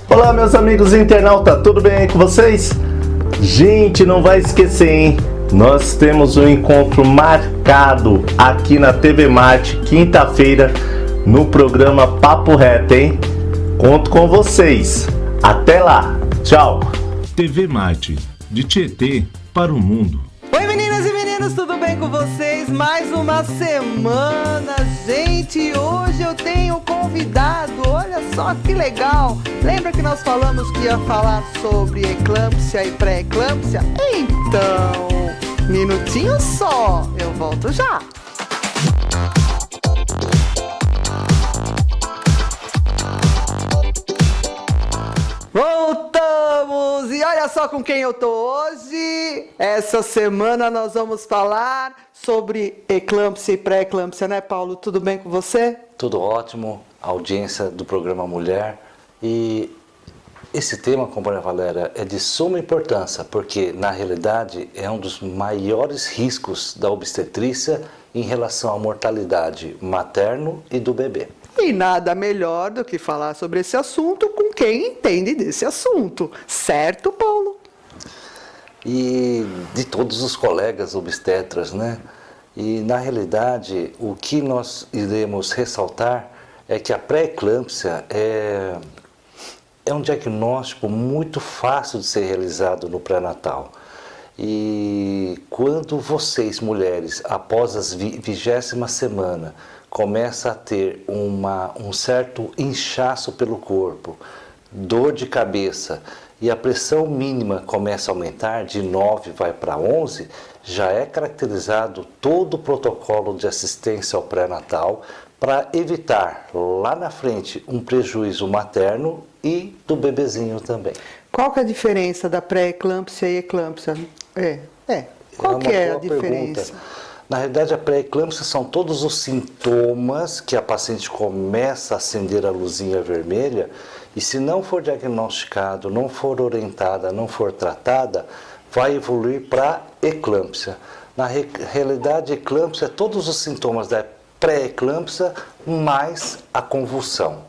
Olá, meus amigos internautas, tudo bem aí com vocês? Gente, não vai esquecer, hein? Nós temos um encontro marcado aqui na TV Marte, quinta-feira, no programa Papo Reto, hein? Conto com vocês. Até lá. Tchau. TV Marte, de Tietê para o mundo. Oi, meninas e meninos, tudo bem com vocês? Mais uma semana, gente. Hoje eu tenho convidado, olha só que legal. Lembra que nós falamos que ia falar sobre eclâmpsia e pré-eclâmpsia? Então, minutinho só, eu volto já. Voltamos! E olha só com quem eu tô hoje. Essa semana nós vamos falar sobre eclâmpsia e pré-eclâmpsia, né, Paulo? Tudo bem com você? Tudo ótimo, a audiência do programa Mulher. E esse tema, companheira Valéria, é de suma importância, porque na realidade é um dos maiores riscos da obstetrícia em relação à mortalidade materno e do bebê. E nada melhor do que falar sobre esse assunto com quem entende desse assunto, certo, Paulo? E de todos os colegas obstetras, né? E na realidade, o que nós iremos ressaltar é que a pré-eclâmpsia é um diagnóstico muito fácil de ser realizado no pré-natal. E quando vocês, mulheres, após a 20ª semana, começa a ter um certo inchaço pelo corpo, dor de cabeça e a pressão mínima começa a aumentar, de 9 vai para 11, já é caracterizado todo o protocolo de assistência ao pré-natal para evitar lá na frente um prejuízo materno e do bebezinho também. Qual que é a diferença da pré-eclâmpsia e eclâmpsia? Qual que é a diferença? Pergunta. Na realidade, a pré-eclâmpsia são todos os sintomas que a paciente começa a acender a luzinha vermelha e se não for diagnosticado, não for orientada, não for tratada, vai evoluir para eclâmpsia. Na realidade, eclâmpsia é todos os sintomas da pré-eclâmpsia mais a convulsão.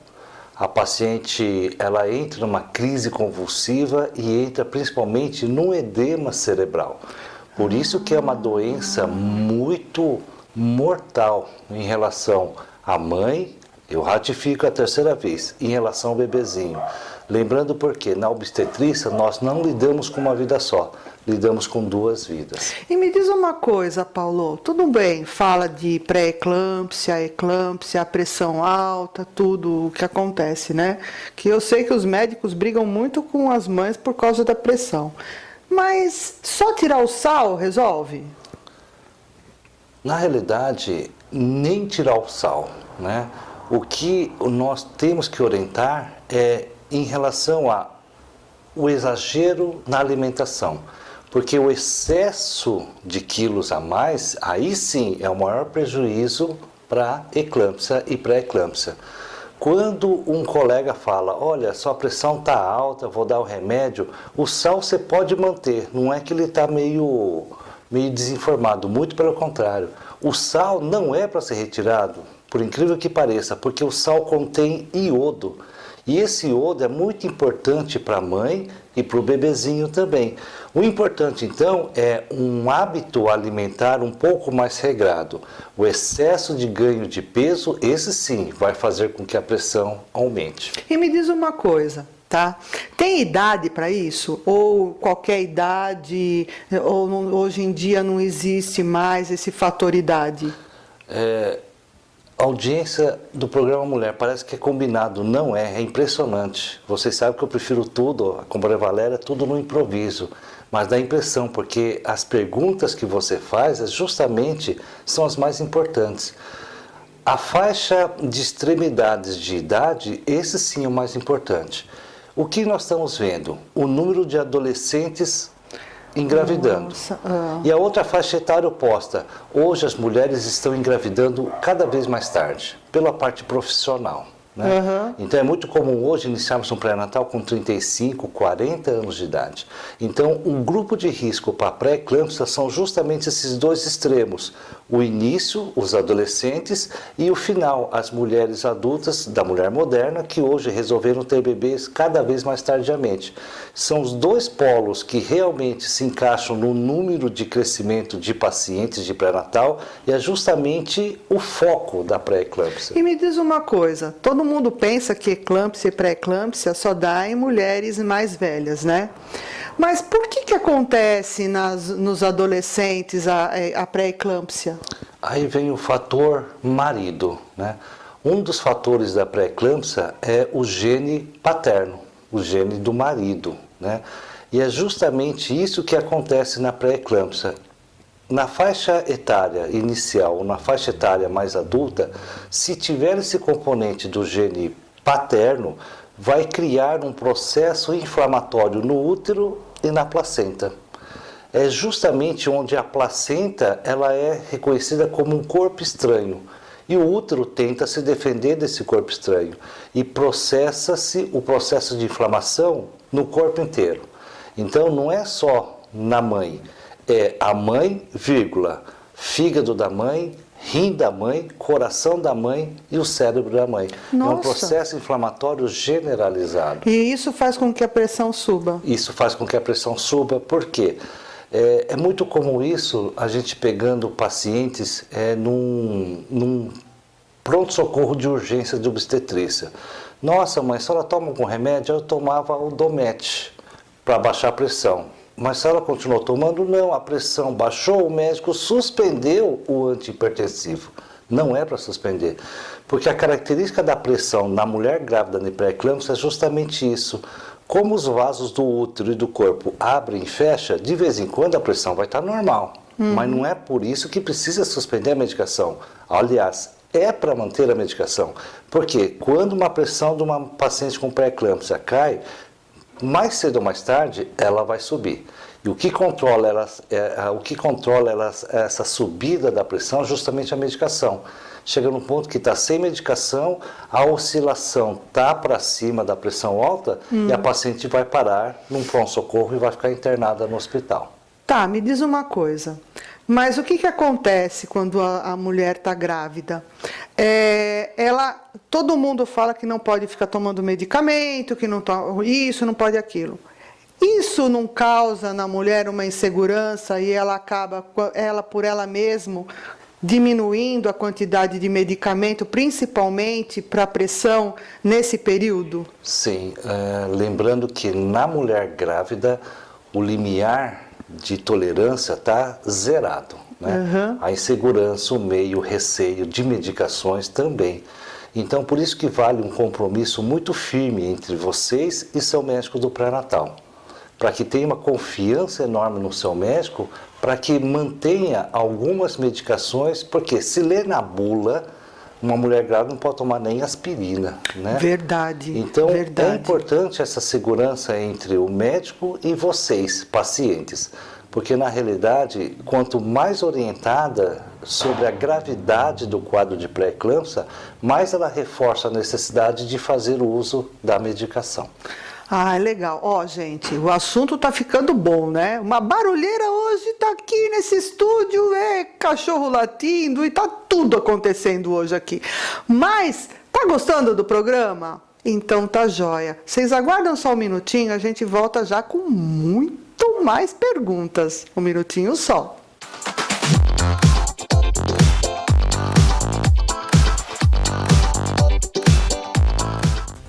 A paciente ela entra numa crise convulsiva e entra principalmente num edema cerebral. Por isso que é uma doença muito mortal em relação à mãe, eu ratifico a 3ª vez, em relação ao bebezinho. Lembrando porque na obstetrícia nós não lidamos com uma vida só, lidamos com 2 vidas. E me diz uma coisa, Paulo, tudo bem, fala de pré-eclâmpsia, eclâmpsia, pressão alta, tudo o que acontece, né? Que eu sei que os médicos brigam muito com as mães por causa da pressão. Mas só tirar o sal resolve? Na realidade, nem tirar o sal, né? O que nós temos que orientar é em relação ao exagero na alimentação. Porque o excesso de quilos a mais, aí sim é o maior prejuízo para eclâmpsia e pré-eclâmpsia. Quando um colega fala, olha, sua pressão está alta, vou dar o remédio, o sal você pode manter, não é que ele está meio desinformado, muito pelo contrário. O sal não é para ser retirado, por incrível que pareça, porque o sal contém iodo. E esse iodo é muito importante para a mãe e para o bebezinho também. O importante, então, é um hábito alimentar um pouco mais regrado. O excesso de ganho de peso, esse sim, vai fazer com que a pressão aumente. E me diz uma coisa, tá? Tem idade para isso? Ou qualquer idade, ou hoje em dia não existe mais esse fator idade? A audiência do programa Mulher parece que é combinado, não é impressionante. Vocês sabem que eu prefiro tudo, a companheira Valéria, tudo no improviso, mas dá impressão, porque as perguntas que você faz justamente são as mais importantes. A faixa de extremidades de idade, esse sim é o mais importante. O que nós estamos vendo? O número de adolescentes engravidando. E a outra faixa etária oposta. Hoje as mulheres estão engravidando cada vez mais tarde, pela parte profissional. né? Uhum. Então é muito comum hoje iniciarmos um pré-natal com 35, 40 anos de idade. Então o grupo de risco para pré-eclâmpsia são justamente esses dois extremos. O início, os adolescentes, e o final, as mulheres adultas da mulher moderna, que hoje resolveram ter bebês cada vez mais tardiamente. São os dois polos que realmente se encaixam no número de crescimento de pacientes de pré-natal e é justamente o foco da pré-eclâmpsia. E me diz uma coisa, todo mundo pensa que eclâmpsia e pré-eclâmpsia só dá em mulheres mais velhas, né? Mas por que acontece nos adolescentes a pré-eclâmpsia? Aí vem o fator marido, né? Um dos fatores da pré-eclâmpsia é o gene paterno, o gene do marido, né? E é justamente isso que acontece na pré-eclâmpsia. Na faixa etária inicial ou na faixa etária mais adulta, se tiver esse componente do gene paterno, vai criar um processo inflamatório no útero e na placenta. É justamente onde a placenta ela é reconhecida como um corpo estranho. E o útero tenta se defender desse corpo estranho. E processa-se o processo de inflamação no corpo inteiro. Então não é só na mãe, é a mãe, vírgula, fígado da mãe, rim da mãe, coração da mãe e o cérebro da mãe. Nossa. É um processo inflamatório generalizado. E isso faz com que a pressão suba? Isso faz com que a pressão suba, por quê? É muito comum isso, a gente pegando pacientes num pronto-socorro de urgência de obstetrícia. Nossa, mãe, a senhora toma algum remédio? Eu tomava o Domet para baixar a pressão. Mas a senhora continuou tomando? Não, a pressão baixou, o médico suspendeu o antihipertensivo. Não é para suspender, porque a característica da pressão na mulher grávida de pré-eclâmpsia é justamente isso. Como os vasos do útero e do corpo abrem e fecham, de vez em quando a pressão vai estar normal. Mas não é por isso que precisa suspender a medicação. Aliás, é para manter a medicação. Porque quando uma pressão de uma paciente com pré-eclâmpsia cai, mais cedo ou mais tarde, ela vai subir. E o que controla essa subida da pressão é justamente a medicação. Chega num ponto que está sem medicação, a oscilação está para cima da pressão alta e a paciente vai parar num pronto-socorro e vai ficar internada no hospital. Tá, me diz uma coisa. Mas o que acontece quando a mulher está grávida? Todo mundo fala que não pode ficar tomando medicamento, que não isso, não pode aquilo. Isso não causa na mulher uma insegurança e ela acaba, por ela mesma, diminuindo a quantidade de medicamento, principalmente para a pressão, nesse período? Sim, lembrando que na mulher grávida, o limiar de tolerância está zerado, né? Uhum. A insegurança, o meio, o receio de medicações também. Então, por isso que vale um compromisso muito firme entre vocês e seu médico do pré-natal, para que tenha uma confiança enorme no seu médico, para que mantenha algumas medicações, porque se ler na bula, uma mulher grávida não pode tomar nem aspirina, né? Verdade. Então, verdade. É importante essa segurança entre o médico e vocês, pacientes, porque na realidade, quanto mais orientada sobre a gravidade do quadro de pré-eclâmpsia, mais ela reforça a necessidade de fazer o uso da medicação. Ah, legal. Ó, gente, o assunto tá ficando bom, né? Uma barulheira hoje tá aqui nesse estúdio, cachorro latindo e tá tudo acontecendo hoje aqui. Mas, tá gostando do programa? Então tá jóia. Vocês aguardam só um minutinho, a gente volta já com muito mais perguntas. Um minutinho só.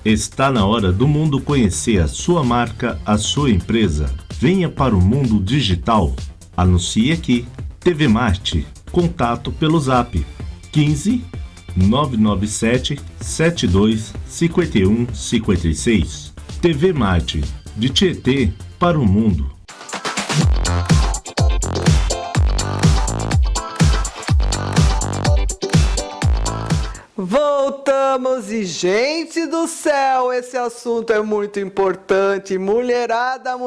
Está na hora do mundo conhecer a sua marca, a sua empresa. Venha para o mundo digital. Anuncie aqui. TV Marte. Contato pelo Zap 15 997 72 51 56. TV Marte. De Tietê para o mundo. Voltamos e, gente do céu, esse assunto é muito importante. Mulherada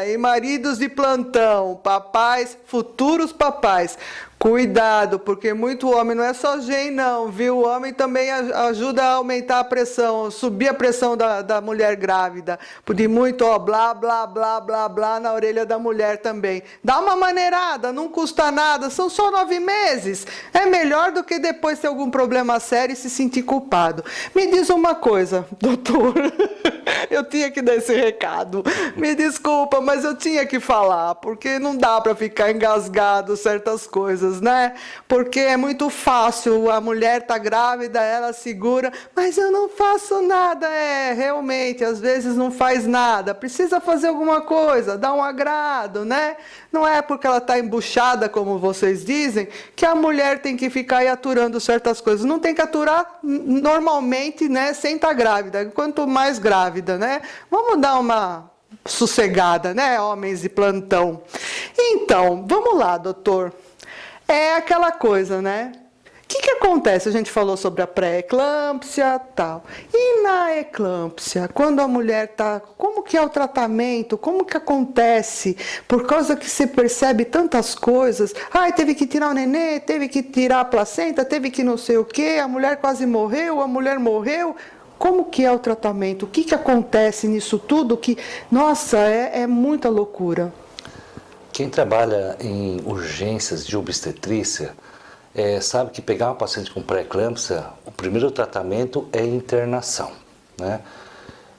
e maridos de plantão, papais, futuros papais. Cuidado, porque muito homem não é só gen não, viu? O homem também ajuda a aumentar a pressão, subir a pressão da mulher grávida. De muito, ó, blá, blá, blá, blá, blá na orelha da mulher também. Dá uma maneirada, não custa nada, são só 9 meses. É melhor do que depois ter algum problema sério e se sentir culpado. Me diz uma coisa, doutor, eu tinha que dar esse recado. Me desculpa, mas eu tinha que falar, porque não dá para ficar engasgado certas coisas, né? Porque é muito fácil, a mulher tá grávida, ela segura, mas eu não faço nada. Realmente, às vezes não faz nada, precisa fazer alguma coisa, dar um agrado, né? Não é porque ela tá embuchada, como vocês dizem, que a mulher tem que ficar aí aturando certas coisas. Não tem que aturar normalmente, né, sem estar grávida, quanto mais grávida, né? Vamos dar uma sossegada, né, homens de plantão. Então, vamos lá, doutor. É aquela coisa, né? O que acontece? A gente falou sobre a pré-eclâmpsia e tal. E na eclâmpsia, quando a mulher está... Como que é o tratamento? Como que acontece? Por causa que você percebe tantas coisas. Ai, teve que tirar o nenê, teve que tirar a placenta, teve que não sei o quê, a mulher quase morreu, a mulher morreu. Como que é o tratamento? O que acontece nisso tudo? Que, nossa, é muita loucura. Quem trabalha em urgências de obstetrícia sabe que pegar uma paciente com pré-eclâmpsia, o primeiro tratamento é internação, né?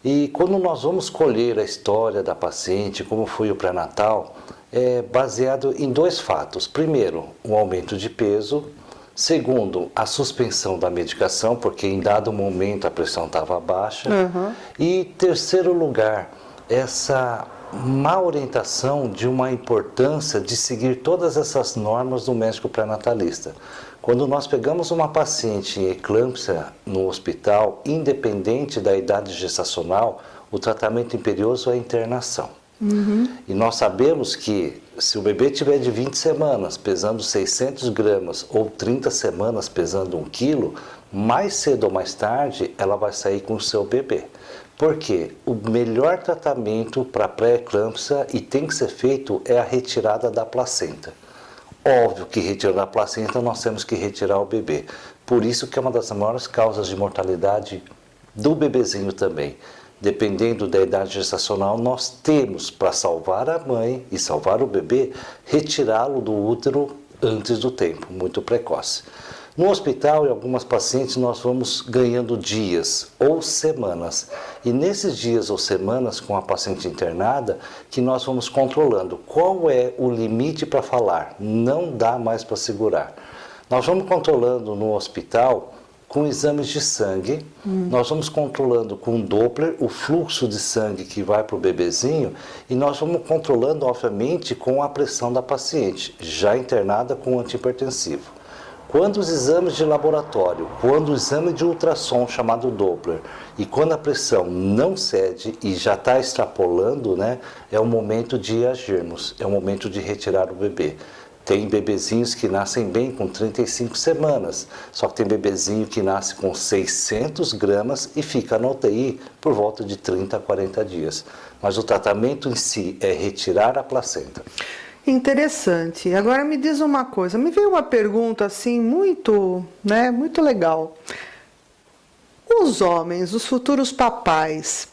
E quando nós vamos colher a história da paciente, como foi o pré-natal, é baseado em 2 fatos. Primeiro, o aumento de peso. Segundo, a suspensão da medicação, porque em dado momento a pressão estava baixa. Uhum. E terceiro lugar, essa má orientação de uma importância de seguir todas essas normas do médico pré-natalista. Quando nós pegamos uma paciente em eclâmpsia no hospital, independente da idade gestacional, o tratamento imperioso é a internação. Uhum. E nós sabemos que se o bebê tiver de 20 semanas pesando 600 gramas ou 30 semanas pesando 1 quilo, mais cedo ou mais tarde ela vai sair com o seu bebê. Porque o melhor tratamento para pré-eclâmpsia, e tem que ser feito, é a retirada da placenta. Óbvio que retirando a placenta nós temos que retirar o bebê. Por isso que é uma das maiores causas de mortalidade do bebezinho também. Dependendo da idade gestacional, nós temos, para salvar a mãe e salvar o bebê, retirá-lo do útero antes do tempo, muito precoce. No hospital, em algumas pacientes, nós vamos ganhando dias ou semanas. E nesses dias ou semanas, com a paciente internada, que nós vamos controlando qual é o limite para falar. Não dá mais para segurar. Nós vamos controlando no hospital com exames de sangue, nós vamos controlando com Doppler o fluxo de sangue que vai para o bebezinho e nós vamos controlando, obviamente, com a pressão da paciente, já internada com antihipertensivo. Quando os exames de laboratório, quando o exame de ultrassom chamado Doppler e quando a pressão não cede e já está extrapolando, né, é o momento de agirmos, é o momento de retirar o bebê. Tem bebezinhos que nascem bem com 35 semanas, só que tem bebezinho que nasce com 600 gramas e fica na UTI por volta de 30 a 40 dias. Mas o tratamento em si é retirar a placenta. Interessante. Agora me diz uma coisa, me veio uma pergunta assim muito legal. Os homens, os futuros papais,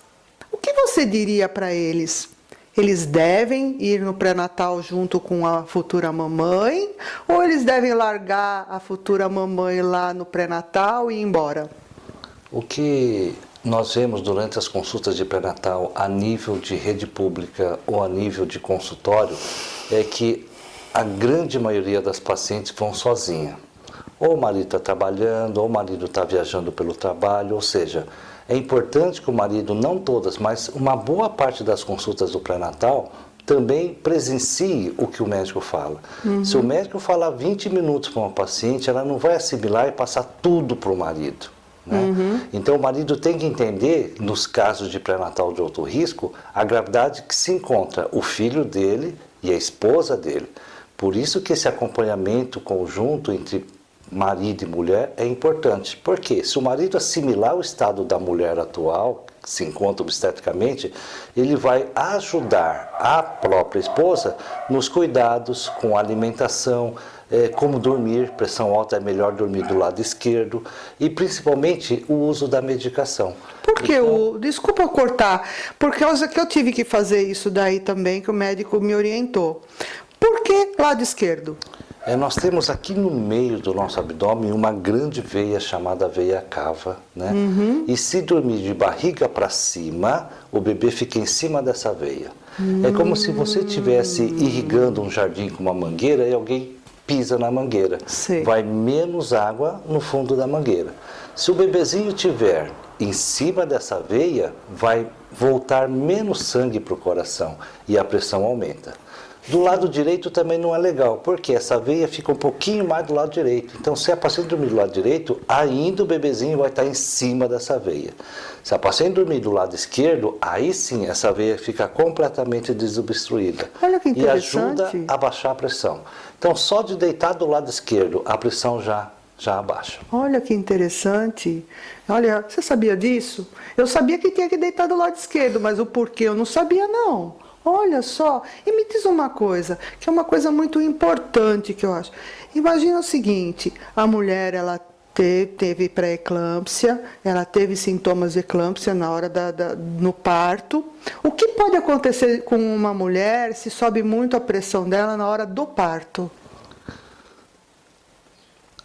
o que você diria para eles? Eles devem ir no pré-natal junto com a futura mamãe ou eles devem largar a futura mamãe lá no pré-natal e ir embora? O que nós vemos durante as consultas de pré-natal a nível de rede pública ou a nível de consultório é que a grande maioria das pacientes vão sozinha. Ou o marido está trabalhando, ou o marido está viajando pelo trabalho, ou seja, é importante que o marido, não todas, mas uma boa parte das consultas do pré-natal também presencie o que o médico fala. Uhum. Se o médico falar 20 minutos para uma paciente, ela não vai assimilar e passar tudo para o marido. Né? Uhum. Então o marido tem que entender, nos casos de pré-natal de alto risco, a gravidade que se encontra o filho dele e a esposa dele. Por isso que esse acompanhamento conjunto entre marido e mulher é importante. Porque se o marido assimilar o estado da mulher atual, que se encontra obstetricamente, ele vai ajudar a própria esposa nos cuidados com a alimentação, como dormir, pressão alta é melhor dormir do lado esquerdo e principalmente o uso da medicação. Porque desculpa cortar, por causa que eu tive que fazer isso daí também, que o médico me orientou. Por que lado esquerdo? Nós temos aqui no meio do nosso abdômen uma grande veia chamada veia cava, né? E se dormir de barriga para cima, o bebê fica em cima dessa veia. É como se você estivesse irrigando um jardim com uma mangueira e alguém pisa na mangueira. Sim. Vai menos água no fundo da mangueira. Se o bebezinho tiver em cima dessa veia, vai voltar menos sangue para o coração e a pressão aumenta. Do lado direito também não é legal, porque essa veia fica um pouquinho mais do lado direito. Então, se a paciente dormir do lado direito, ainda o bebezinho vai estar em cima dessa veia. Se a paciente dormir do lado esquerdo, aí sim essa veia fica completamente desobstruída. Olha que e interessante. ajuda a baixar a pressão. Então, só de deitar do lado esquerdo, a pressão já abaixa. Olha que interessante. Olha, você sabia disso? Eu sabia que tinha que deitar do lado esquerdo, mas o porquê eu não sabia não. Olha só, e me diz uma coisa, que é uma coisa muito importante que eu acho. Imagina o seguinte, a mulher, ela teve pré-eclâmpsia, ela teve sintomas de eclâmpsia na hora no parto. O que pode acontecer com uma mulher se sobe muito a pressão dela na hora do parto?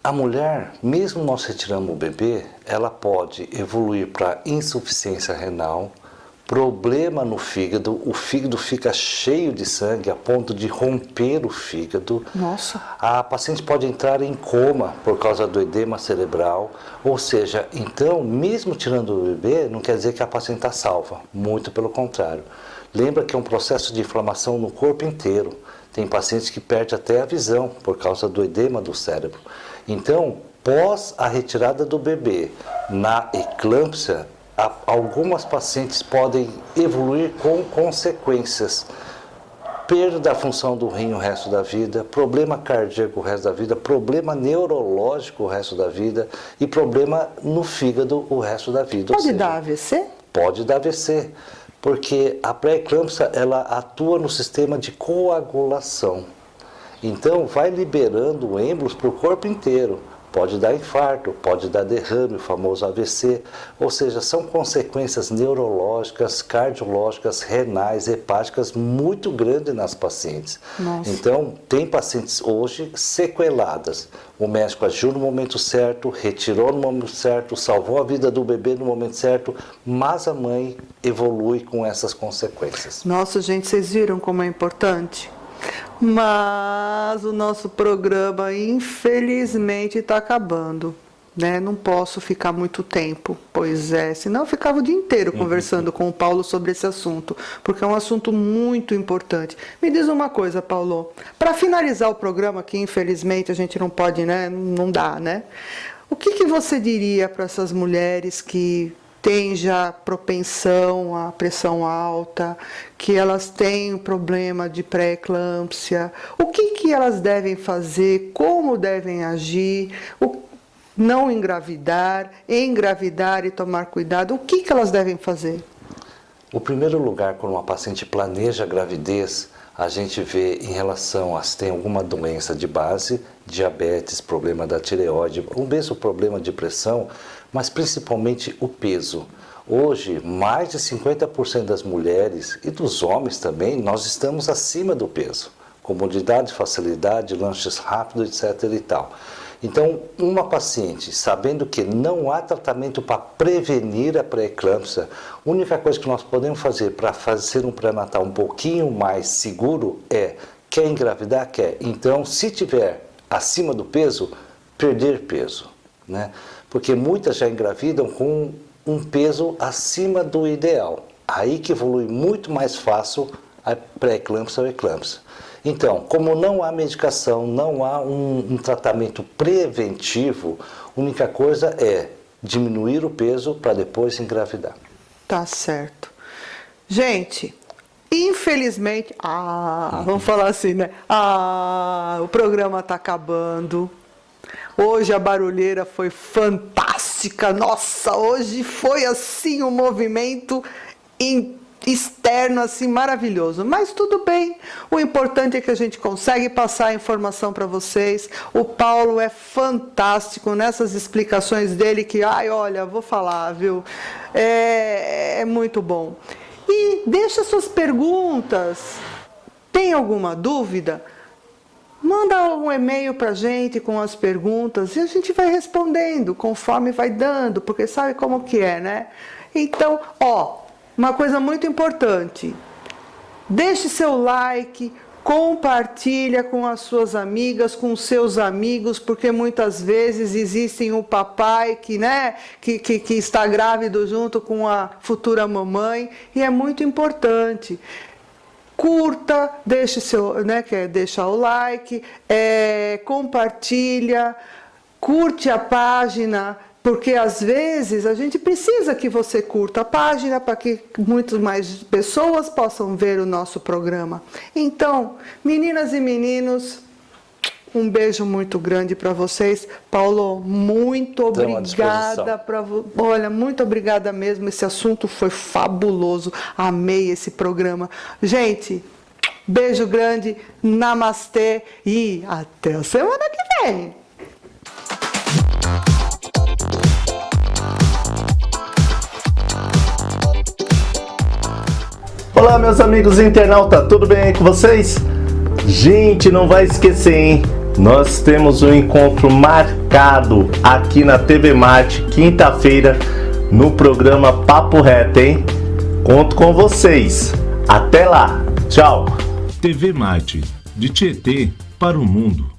A mulher, mesmo nós retiramos o bebê, ela pode evoluir para insuficiência renal, problema no fígado, o fígado fica cheio de sangue a ponto de romper o fígado. Nossa. A paciente pode entrar em coma por causa do edema cerebral, ou seja, então, mesmo tirando o bebê, não quer dizer que a paciente está salva, muito pelo contrário. Lembra que é um processo de inflamação no corpo inteiro. Tem pacientes que perdem até a visão por causa do edema do cérebro. Então, pós a retirada do bebê na eclâmpsia, algumas pacientes podem evoluir com consequências. Perda da função do rim o resto da vida, problema cardíaco o resto da vida, problema neurológico o resto da vida e problema no fígado o resto da vida. Pode dar AVC? Pode dar AVC, porque a pré-eclâmpsia ela atua no sistema de coagulação. Então vai liberando êmbolos para o corpo inteiro. Pode dar infarto, pode dar derrame, o famoso AVC, ou seja, são consequências neurológicas, cardiológicas, renais, hepáticas muito grandes nas pacientes. Nossa. Então, tem pacientes hoje sequeladas. O médico agiu no momento certo, retirou no momento certo, salvou a vida do bebê no momento certo, mas a mãe evolui com essas consequências. Nossa, gente, vocês viram como é importante? Mas o nosso programa, infelizmente, está acabando, né? Não posso ficar muito tempo, pois é, senão eu ficava o dia inteiro conversando com o Paulo sobre esse assunto, porque é um assunto muito importante. Me diz uma coisa, Paulo, para finalizar o programa, que infelizmente a gente não pode, né? Não dá, né? O que você diria para essas mulheres que têm já propensão à pressão alta, que elas têm problema de pré-eclâmpsia, o que elas devem fazer, como devem agir, não engravidar, engravidar e tomar cuidado, o que elas devem fazer? O primeiro lugar, quando uma paciente planeja a gravidez, a gente vê em relação a se tem alguma doença de base, diabetes, problema da tireoide, o mesmo problema de pressão, mas principalmente o peso. Hoje, mais de 50% das mulheres e dos homens também, nós estamos acima do peso. Comodidade, facilidade, lanches rápidos, etc. e tal. Então, uma paciente, sabendo que não há tratamento para prevenir a pré-eclâmpsia, a única coisa que nós podemos fazer para fazer um pré-natal um pouquinho mais seguro é, quer engravidar? Quer. Então, se tiver acima do peso, perder peso, né? Porque muitas já engravidam com um peso acima do ideal. Aí que evolui muito mais fácil a pré-eclâmpsia ou eclâmpsia. Então, como não há medicação, não há um tratamento preventivo, a única coisa é diminuir o peso para depois engravidar. Tá certo. Gente, infelizmente, vamos falar assim, né? O programa tá acabando. Hoje a barulheira foi fantástica. Nossa, hoje foi assim um movimento externo assim maravilhoso, mas tudo bem, o importante é que a gente consegue passar a informação para vocês. O Paulo é fantástico nessas explicações dele que, olha, vou falar, viu, é muito bom. E deixa suas perguntas, tem alguma dúvida? Manda um e-mail para a gente com as perguntas e a gente vai respondendo conforme vai dando, porque sabe como que é, né? Então, uma coisa muito importante, deixe seu like, compartilha com as suas amigas, com seus amigos, porque muitas vezes existem um papai que está grávido junto com a futura mamãe, e é muito importante. Curta, deixa o like, compartilha, curte a página, porque às vezes a gente precisa que você curta a página para que muitas mais pessoas possam ver o nosso programa. Então, meninas e meninos, um beijo muito grande para vocês. Paulo, muito obrigada. Olha, muito obrigada mesmo. Esse assunto foi fabuloso. Amei esse programa. Gente, beijo grande, namastê e até a semana que vem. Olá, meus amigos internautas, tudo bem aí com vocês? Gente, não vai esquecer, hein? Nós temos um encontro marcado aqui na TV Marte, quinta-feira, no programa Papo Reto, hein? Conto com vocês. Até lá. Tchau. TV Marte, de Tietê para o mundo.